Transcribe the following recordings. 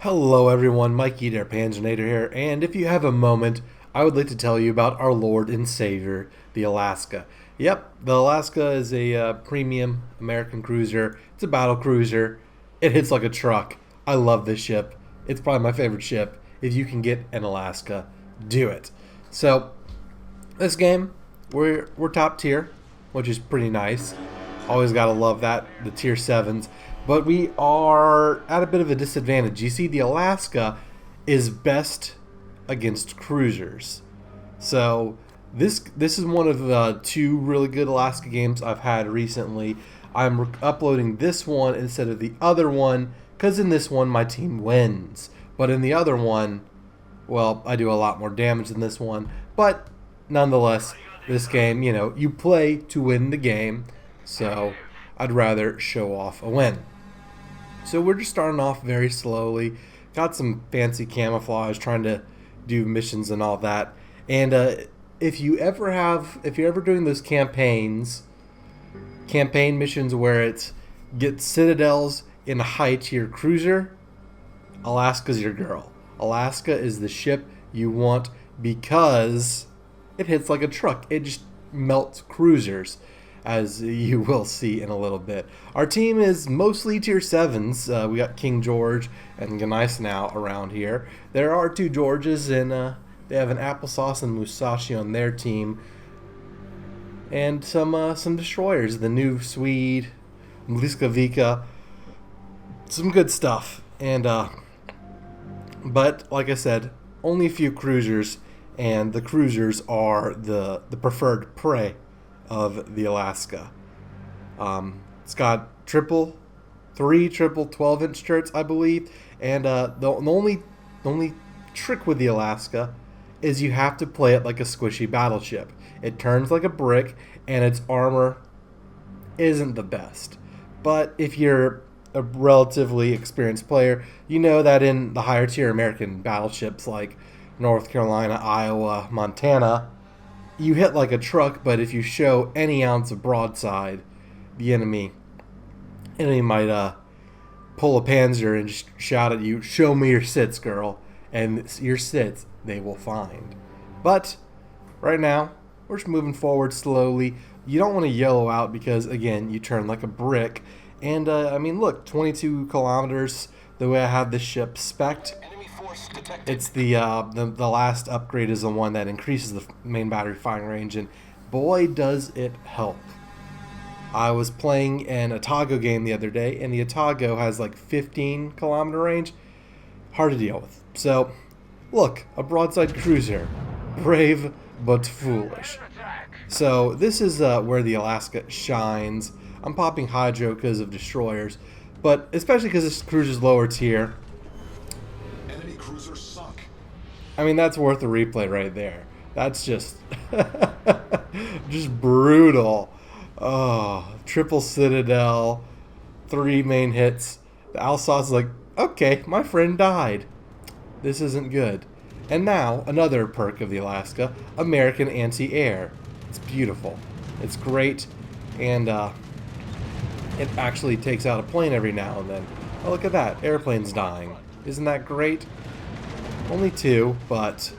Hello everyone, Mikey der Panzernator here, and if you have a moment, I would like to tell you about our Lord and Savior, the Alaska. Yep, the Alaska is a premium American cruiser. It's a battle cruiser. It hits like a truck. I love this ship. It's probably my favorite ship. If you can get an Alaska, do it. So, this game, we're top tier, which is pretty nice. Always gotta love that, the tier 7s. But we are at a bit of a disadvantage. You see, the Alaska is best against cruisers. So this is one of two really good Alaska games I've had recently. I'm uploading this one instead of the other one because in this one my team wins. But in the other one, well, I do a lot more damage than this one. But nonetheless, this game, you play to win the game. So I'd rather show off a win. So we're just starting off very slowly. Got some fancy camouflage, trying to do missions and all that. And if you're ever doing those campaign missions where it's get citadels in height to your cruiser, Alaska's your girl. Alaska is the ship you want because it hits like a truck. It just melts cruisers, as you will see in a little bit. Our team is mostly tier 7s. We got King George and Ganais now around here. There are two Georges, and they have an Applesauce and Musashi on their team. And some destroyers. The new Swede, Mliska, some good stuff. And but like I said, only a few cruisers, and the cruisers are the preferred prey of the Alaska. It's got three triple 12-inch turrets, I believe, and the only trick with the Alaska is you have to play it like a squishy battleship. It turns like a brick, and its armor isn't the best. But if you're a relatively experienced player, you know that in the higher tier American battleships like North Carolina, Iowa, Montana, you hit like a truck, but if you show any ounce of broadside, the enemy might pull a panzer and just shout at you, "Show me your sits, girl," and your sits they will find. But right now, we're just moving forward slowly. You don't want to yellow out because again, you turn like a brick. And I mean, look, 22 kilometers. The way I have this ship spec'd. It's the last upgrade is the one that increases the main battery firing range, and boy does it help. I was playing an Atago game the other day, and the Atago has like 15-kilometer range. Hard to deal with. So, look, a broadside cruiser. Brave but foolish. So this is where the Alaska shines. I'm popping Hydro because of destroyers, but especially because this cruiser's lower tier. I mean, that's worth a replay right there. That's just just brutal. Oh, triple citadel, 3 main hits. The Alsace is like, okay, my friend died. This isn't good. And now, another perk of the Alaska, American anti-air. It's beautiful. It's great. And it actually takes out a plane every now and then. Oh, look at that. Airplane's dying. Isn't that great? Only 2, but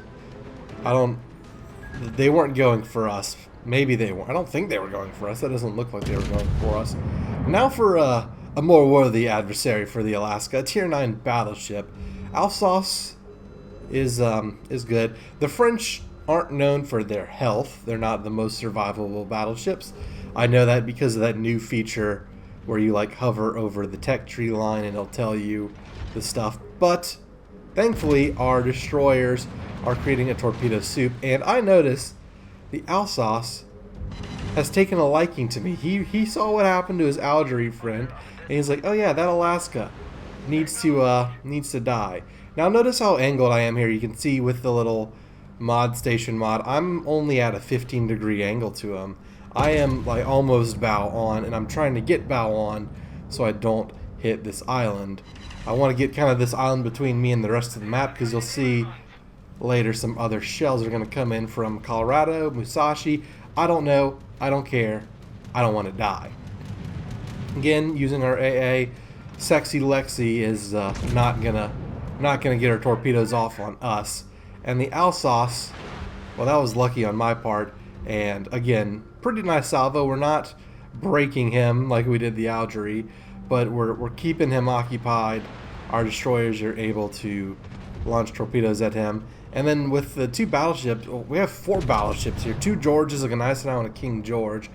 they weren't going for us. Maybe they weren't. I don't think they were going for us. That doesn't look like they were going for us. Now for a more worthy adversary for the Alaska, a tier 9 battleship. Alsace is good. The French aren't known for their health. They're not the most survivable battleships. I know that because of that new feature where you like hover over the tech tree line and it'll tell you the stuff. But thankfully, our destroyers are creating a torpedo soup, and I notice the Alsace has taken a liking to me. He saw what happened to his Algerie friend, and he's like, "Oh yeah, that Alaska needs to die." Now notice how angled I am here. You can see with the little mod station mod, I'm only at a 15-degree angle to him. I am like almost bow on, and I'm trying to get bow on so I don't hit this island. I want to get kind of this island between me and the rest of the map because you'll see later some other shells are going to come in from Colorado, Musashi. I don't know. I don't care. I don't want to die. Again, using our AA, Sexy Lexi is not going to not going to get our torpedoes off on us. And the Alsace, well, that was lucky on my part. And again, pretty nice salvo. We're not breaking him like we did the Algerie, but we're keeping him occupied. Our destroyers are able to launch torpedoes at him. And then with the 2 battleships, well, we have 4 battleships here. 2 Georges, a Gneisenau, and a King George.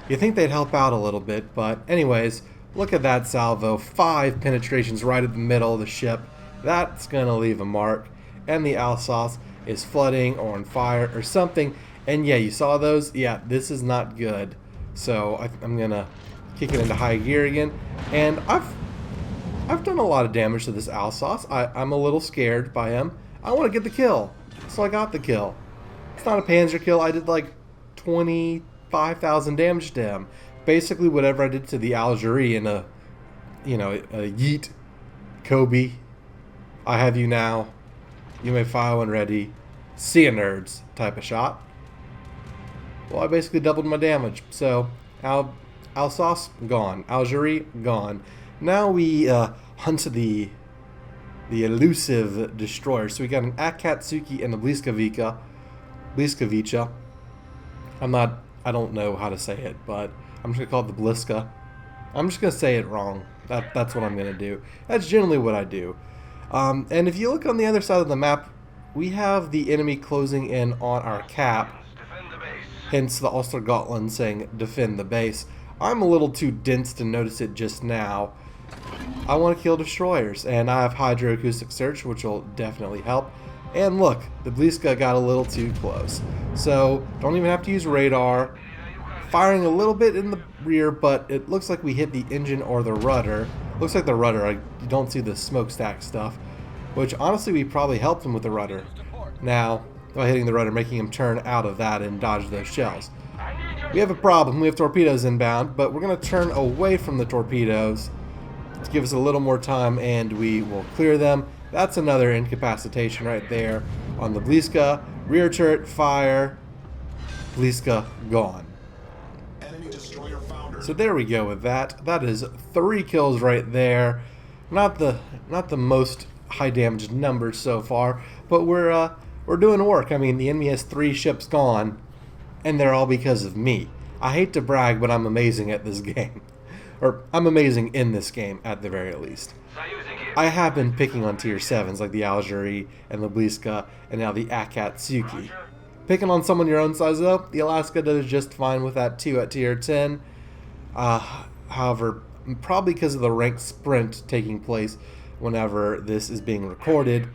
You think they'd help out a little bit, but anyways, look at that salvo. 5 penetrations right at the middle of the ship. That's going to leave a mark. And the Alsace is flooding or on fire or something. And yeah, you saw those? Yeah, this is not good. So I'm going to kick it into high gear again. And I've done a lot of damage to this Alsace. I'm a little scared by him. I want to get the kill. So I got the kill. It's not a Panzer kill. I did like 25,000 damage to him. Basically whatever I did to the Algerie in a yeet, Kobe, I have you now, you may fire when ready, see ya nerds type of shot. Well, I basically doubled my damage. So Alsace gone, Algerie gone. Now we hunt the elusive destroyer. So we got an Akatsuki and a Bliskavica. I don't know how to say it, but I'm just gonna call it the Bliska. I'm just gonna say it wrong. That's what I'm gonna do. That's generally what I do. And if you look on the other side of the map, we have the enemy closing in on our cap. Hence the Ostergotland saying defend the base. I'm a little too dense to notice it just now. I want to kill destroyers, and I have hydroacoustic search, which will definitely help. And look, the Bliska got a little too close. So don't even have to use radar. Firing a little bit in the rear, but it looks like we hit the engine or the rudder. Looks like the rudder. You don't see the smokestack stuff, which honestly we probably helped him with the rudder. Now, by hitting the rudder, making him turn out of that and dodge those shells. We have a problem. We have torpedoes inbound, but we're going to turn away from the torpedoes to give us a little more time, and we will clear them. That's another incapacitation right there on the Bliska. Rear turret fire. Bliska gone. So there we go with that. That is 3 kills right there. Not the most high damage numbers so far, but we're doing work. I mean, the enemy has 3 ships gone, and they're all because of me. I hate to brag, but I'm amazing at this game. Or, I'm amazing in this game, at the very least. I have been picking on tier 7s, like the Algerie and the Bliska, and now the Akatsuki. Picking on someone your own size, though, the Alaska does just fine with that, too, at tier 10. However, probably because of the ranked sprint taking place whenever this is being recorded,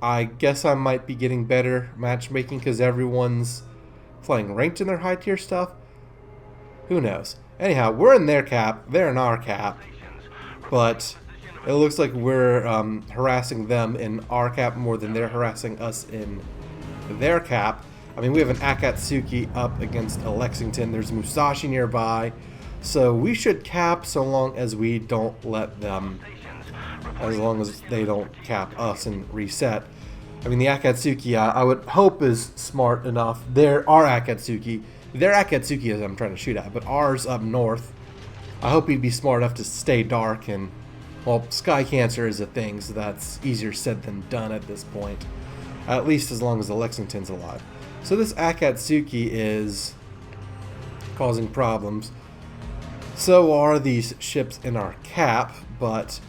I guess I might be getting better matchmaking because everyone's playing ranked in their high tier stuff. Who knows? Anyhow, we're in their cap, they're in our cap, but it looks like we're harassing them in our cap more than they're harassing us in their cap. I mean, we have an Akatsuki up against a Lexington. There's Musashi nearby. So we should cap so long as we don't let them, as long as they don't cap us and reset. I mean, the Akatsuki, I would hope is smart enough. Their Akatsuki, as I'm trying to shoot at, but ours up north. I hope he'd be smart enough to stay dark, and, well, Sky Cancer is a thing, so that's easier said than done at this point. At least as long as the Lexington's alive. So this Akatsuki is causing problems. So are these ships in our cap, but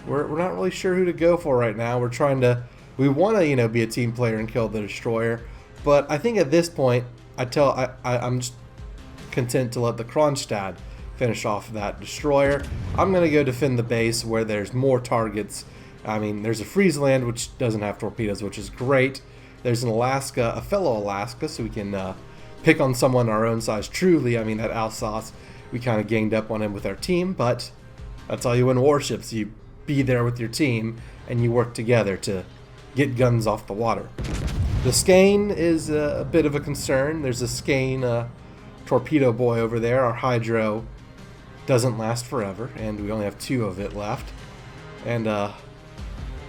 we're not really sure who to go for right now. We want to, be a team player and kill the destroyer, but I think at this point, I'm just content to let the Kronstadt finish off that destroyer. I'm going to go defend the base where there's more targets. I mean, there's a Friesland, which doesn't have torpedoes, which is great. There's an Alaska, a fellow Alaska, so we can pick on someone our own size. Truly, I mean, that Alsace, we kind of ganged up on him with our team, but that's all you win warships. You be there with your team, and you work together to get guns off the water. The Skane is a bit of a concern. There's a Skane torpedo boy over there. Our hydro doesn't last forever, and we only have 2 of it left. And the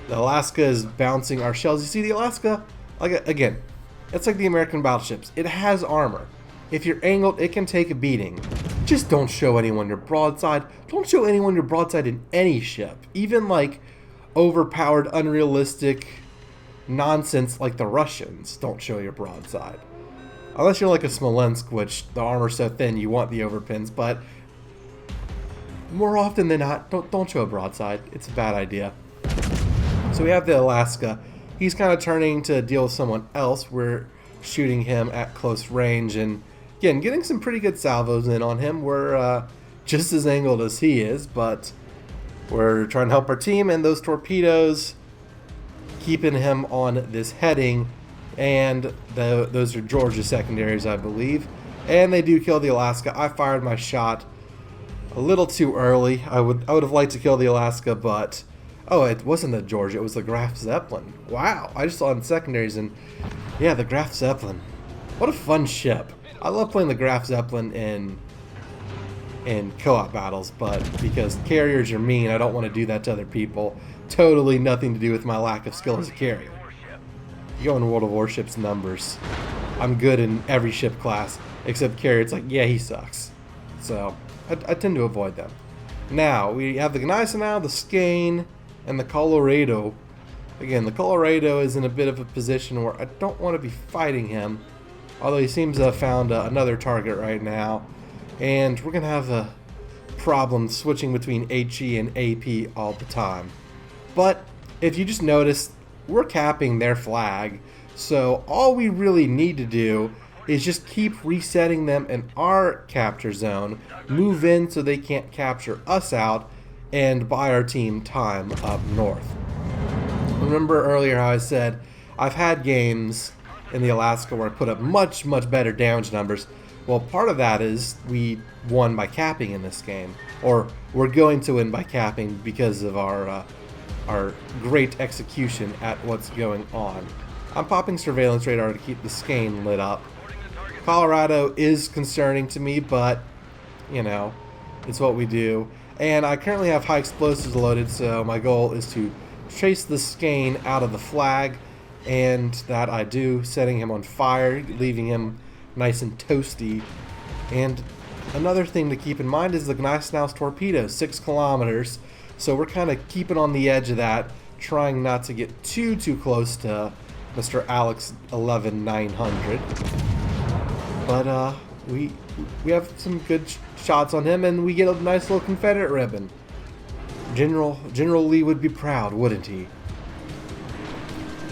Alaska is bouncing our shells. You see the Alaska? Again, it's like the American battleships. It has armor. If you're angled, it can take a beating. Just don't show anyone your broadside. Don't show anyone your broadside in any ship. Even like overpowered, unrealistic nonsense like the Russians don't show your broadside. Unless you're like a Smolensk, which the armor's so thin you want the overpins, but more often than not, don't show a broadside. It's a bad idea. So we have the Alaska. He's kind of turning to deal with someone else. We're shooting him at close range, and again, getting some pretty good salvos in on him. We're just as angled as he is, but we're trying to help our team, and those torpedoes keeping him on this heading, and those are Georgia secondaries, I believe, and they do kill the Alaska. I fired my shot a little too early. I would have liked to kill the Alaska, but oh, it wasn't the Georgia, it was the Graf Zeppelin. Wow, I just saw it in secondaries, and yeah, the Graf Zeppelin. What a fun ship. I love playing the Graf Zeppelin in co-op battles, but because carriers are mean, I don't want to do that to other people. Totally nothing to do with my lack of skill as a carrier. You go in World of Warships numbers, I'm good in every ship class except carrier. It's like, yeah, he sucks. So I tend to avoid them. Now we have the Gneisenau, the Skane, and the Colorado. Again, the Colorado is in a bit of a position where I don't want to be fighting him, although he seems to have found another target right now, and we're gonna have a problem switching between HE and AP all the time. But if you just notice, we're capping their flag, so all we really need to do is just keep resetting them in our capture zone, move in so they can't capture us out, and buy our team time up north. Remember earlier how I said I've had games in the Alaska where I put up much better damage numbers. Well, part of that is we won by capping in this game, or we're going to win by capping because of our great execution at what's going on. I'm popping surveillance radar to keep the Skane lit up. Colorado is concerning to me, but you know, it's what we do. And I currently have high explosives loaded, so my goal is to chase the Skane out of the flag, and that I do, setting him on fire, leaving him nice and toasty. And another thing to keep in mind is the Gneisenau's torpedo, 6 kilometers. So we're kind of keeping on the edge of that, trying not to get too close to Mr. Alex 11900. But we have some good shots on him, and we get a nice little Confederate ribbon. General Lee would be proud, wouldn't he?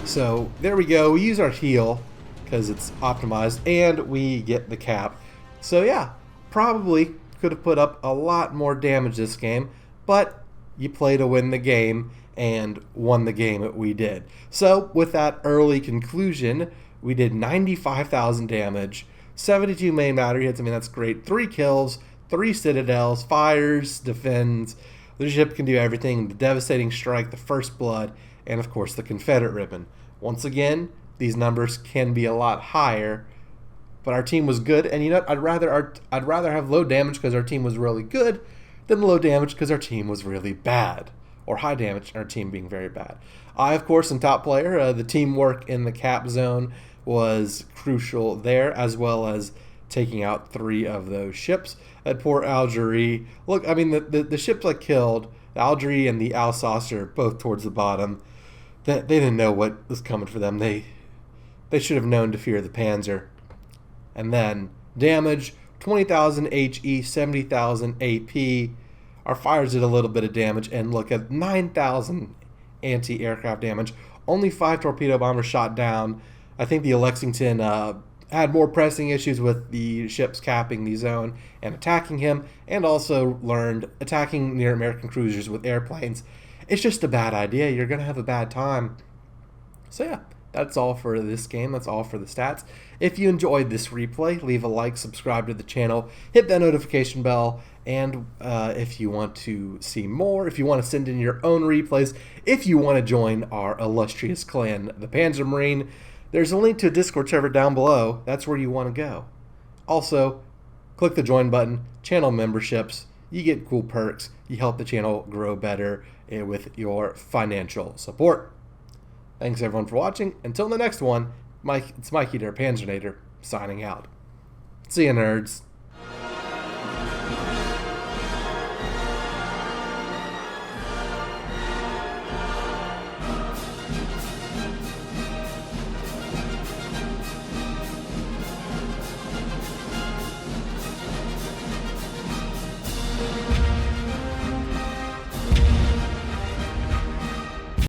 So there we go. We use our heal because it's optimized, and we get the cap. So yeah, probably could have put up a lot more damage this game, but you play to win the game, and won the game that we did. So with that early conclusion, we did 95,000 damage, 72 main battery hits. I mean, that's great. 3 kills, 3 citadels, fires, defends. The ship can do everything. The devastating strike, the first blood, and of course the Confederate ribbon. Once again, these numbers can be a lot higher, but our team was good. And you know what? I'd rather have low damage because our team was really good than low damage because our team was really bad, or high damage and our team being very bad. I, of course, am top player. The teamwork in the cap zone was crucial there, as well as taking out 3 of those ships. That poor Algerie. Look, I mean, the ships I killed, the Algerie and the Alsace, are both towards the bottom. They didn't know what was coming for them. They should have known to fear the Panzer. And then damage, 20,000 HE, 70,000 AP. Our fires did a little bit of damage, and look at 9,000 anti-aircraft damage. Only 5 torpedo bombers shot down. I think the Lexington had more pressing issues with the ships capping the zone and attacking him, and also learned attacking near American cruisers with airplanes. It's just a bad idea. You're going to have a bad time. So yeah, that's all for this game. That's all for the stats. If you enjoyed this replay, leave a like, subscribe to the channel, hit that notification bell, and if you want to see more, if you want to send in your own replays, if you want to join our illustrious clan, the Panzer Marine, there's a link to a Discord server down below. That's where you want to go. Also, click the join button, channel memberships. You get cool perks. You help the channel grow better with your financial support. Thanks everyone for watching. Until the next one, it's Mikey there, Panzernator, signing out. See ya, nerds.